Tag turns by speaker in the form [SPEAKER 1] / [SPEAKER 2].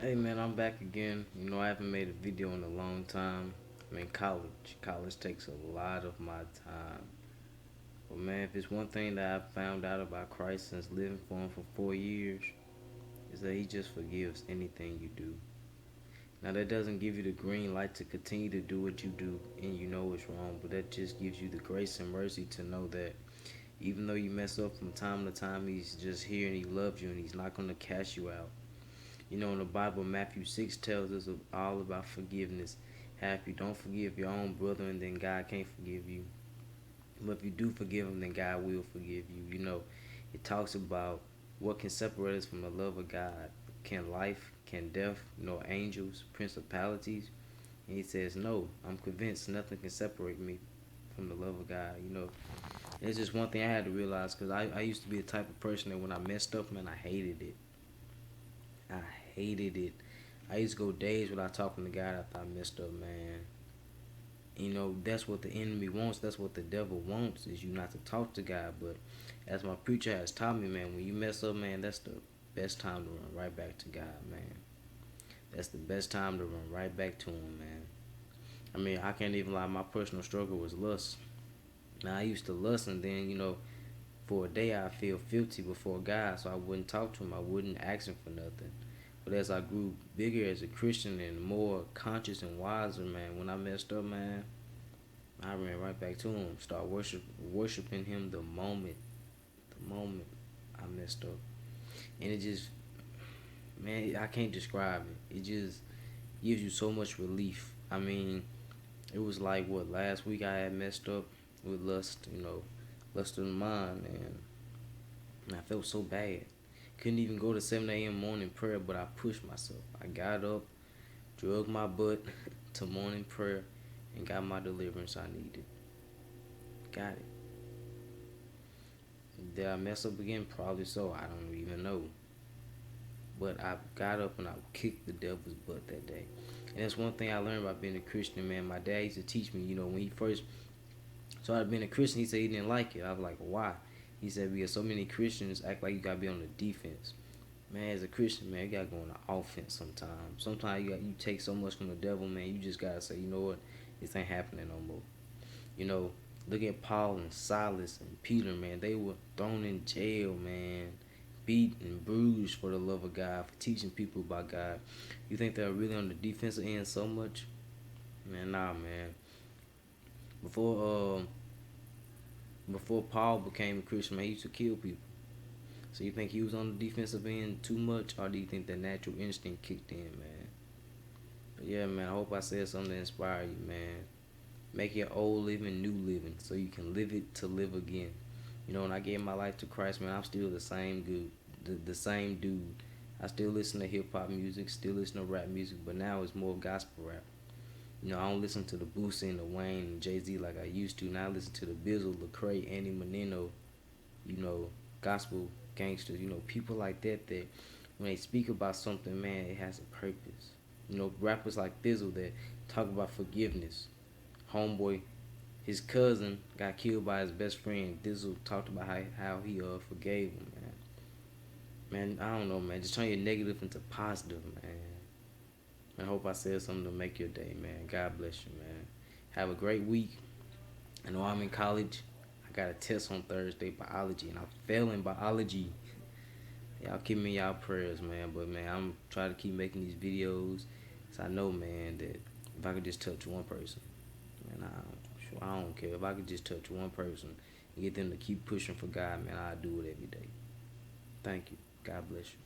[SPEAKER 1] Hey man, I'm back again. I haven't made a video in a long time. I'm in college. College takes a lot of my time. But man, if it's one thing that I've found out about Christ since living for him for 4 years, is that he just forgives anything you do. Now that doesn't give you the green light to continue to do what you do and you know it's wrong, but that just gives you the grace and mercy to know that even though you mess up from time to time, he's just here and he loves you and he's not gonna cast you out. In the Bible, Matthew 6 tells us all about forgiveness. How if you don't forgive your own brother, and then God can't forgive you. But if you do forgive him, then God will forgive you. It talks about what can separate us from the love of God. Can life, can death, no angels, principalities? And he says, no, I'm convinced nothing can separate me from the love of God. It's just one thing I had to realize because I used to be the type of person that when I messed up, man, I hated it. I hated it. I used to go days without talking to God after I messed up, man. That's what the enemy wants. That's what the devil wants is you not to talk to God. But as my preacher has taught me, man, when you mess up, man, that's the best time to run right back to God, man. That's the best time to run right back to him, man. I mean, I can't even lie. My personal struggle was lust. Now, I used to lust, and then, for a day I feel filthy before God, so I wouldn't talk to him. I wouldn't ask him for nothing. But as I grew bigger as a Christian and more conscious and wiser, man, when I messed up, man, I ran right back to him. Start worshiping him the moment I messed up. And it just, man, I can't describe it. It just gives you so much relief. I mean, it was like what last week I had messed up with lust, lust of the mind, and I felt so bad. Couldn't even go to 7 a.m. morning prayer, but I pushed myself. I got up, drug my butt to morning prayer, and got my deliverance I needed. Got it. Did I mess up again? Probably so. I don't even know. But I got up and I kicked the devil's butt that day. And that's one thing I learned about being a Christian, man. My dad used to teach me, when he first started being a Christian, he said he didn't like it. I was like, why? He said, because so many Christians act like you gotta be on the defense. Man, as a Christian, man, you gotta go on the offense sometimes. Sometimes you take so much from the devil, man. You just gotta say, you know what, this ain't happening no more. You know, Look at Paul and Silas and Peter, man. They were thrown in jail, man, beat and bruised for the love of God, for teaching people about God. You think they're really on the defensive end so much? Man, nah, man. Before before Paul became a Christian, man, he used to kill people. So you think he was on the defensive end too much, or do you think the natural instinct kicked in, man? But yeah, man, I hope I said something to inspire you, man. Make your old living new living so you can live it to live again. When I gave my life to Christ, man, I'm still the same good, the same dude. I still listen to hip hop music, still listen to rap music, but now it's more gospel rap. I don't listen to the Boosie and the Wayne and Jay Z like I used to. Now I listen to the Bizzle, Lecrae, Andy Menino, you know, gospel gangsters, people like that when they speak about something, man, it has a purpose. Rappers like Thizzle that talk about forgiveness. Homeboy, his cousin got killed by his best friend. Thizzle talked about how he forgave him, man. Man, I don't know, man. Just turn your negative into positive, man. I hope I said something to make your day, man. God bless you, man. Have a great week. I know I'm in college. I got a test on Thursday, biology, and I'm failing biology. Y'all keep me in y'all prayers, man. But man, I'm trying to keep making these videos. So I know, man, that if I could just touch one person, man, I don't care. If I could just touch one person and get them to keep pushing for God, man, I'd do it every day. Thank you. God bless you.